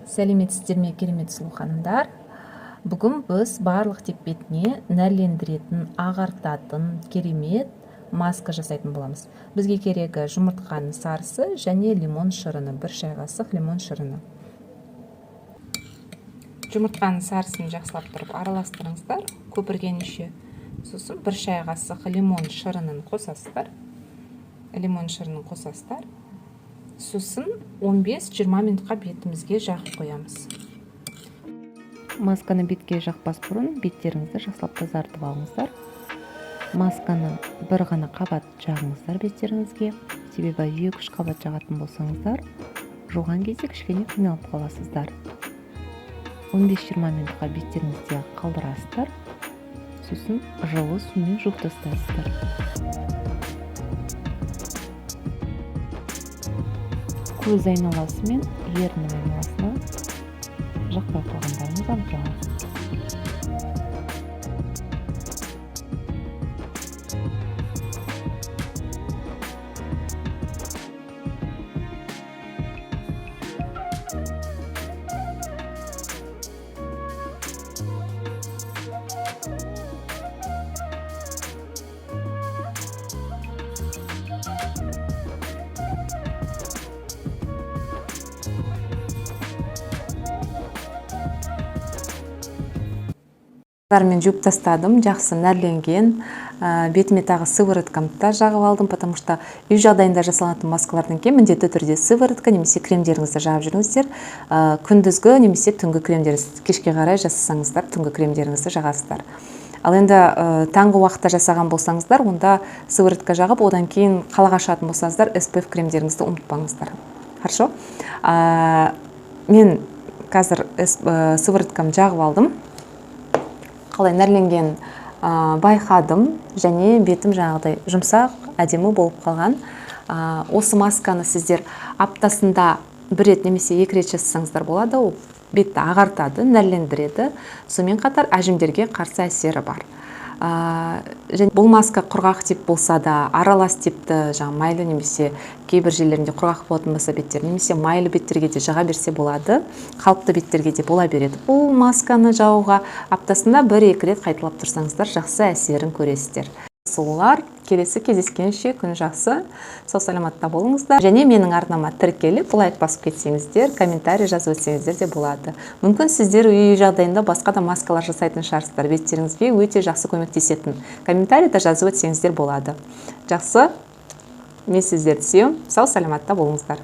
Сәлеметсіздер ме, керемет сұлу ханымдар. Бүгін біз барлық тек бетіне нәрлендіретін, ағартатын, керемет маска жасайтын боламыз. Бізге керегі жұмыртқаның сарысы және лимон шырыны, 1 шай қасық лимон шырыны. Жұмыртқаның сарысын жақсылап тұрып араластырыңыздар, көпіргенше. Сосын 1 шай қасық лимон шырынын қосасыздар. Сосын 15-20 минутқа бетімізге жағып қоямыз. Масканы бетке жақпас бұрын беттеріңізді жақсылап тазартып алыңыздар. Масканы бір ғана қабат жағыңыздар беттеріңізге. Себебі 2-3 қабат жағатын болсаңыздар, жуған кезде кішкене қиналып қаласыздар. 15-20 минутқа беттеріңізде қалдырасыздар. Сосын жылы сумен жуып тастайсыздар. Көз айналасы мен ерннің айналасына жақпай қалғандарыңыз анықталады. Мен жуып тастадым, жақсы нәрленген. Бетіме тағы сывороткамды да жағып алдым, потому что үй жағдайында жасалатын маскалардан кейін міндетті түрде сыворотка немесе кремдеріңізді жағып жүріңіздер. Күндізгі немесе түнгі кремдеріңізді кешке қарай жасасаңыздар, түнгі кремдеріңізді жағасыздар. Ал енді таңғы уақытта жасаған болсаңыздар, онда сыворотка жағып, одан кейін қалаға шығатын болсаңыздар, SPF кремдеріңізді ұмытпаңыздар. Хорошо? Мен қазір сывороткамды жағып алдым. Қалай нәрленген байқадым, және бетім жаңағыдай жұмсақ, әдемі болып қалған. Осы масканы сіздер аптасында 1 рет немесе 2 рет жасасаңыздар болады. Ол бетті ағартады, нәрлендіреді. Сонымен қатар әжімдерге қарсы әсері бар. Және бұл маска құрғақ тип болса да, аралас типті, майлы немесе кейбір жерлерінде құрғақ болатын болса беттер, немесе майлы беттерге де жаға берсе болады, қалыпты беттерге де бола береді. Бұл масканы жағуға аптасында 1-2 рет қайталап тұрсаңыздар, жақсы әсерін көресіздер. Сұлулар, келесі кездескенше күн жақсы, сау саламатта болыңыздар. Және менің арнама тіркеліп, лайк басып кетсеңіздер, комментарий жазып өтсеңіздер де болады. Мүмкін сіздер үй жағдайында басқа да маскалар жасайтын шығарсыздар. Беттеріңізге өте жақсы көмектесетін. Комментарийді жазып өтсеңіздер болады. Жақсы, мен сіздерді сүйемін, сау саламатта болыңыздар.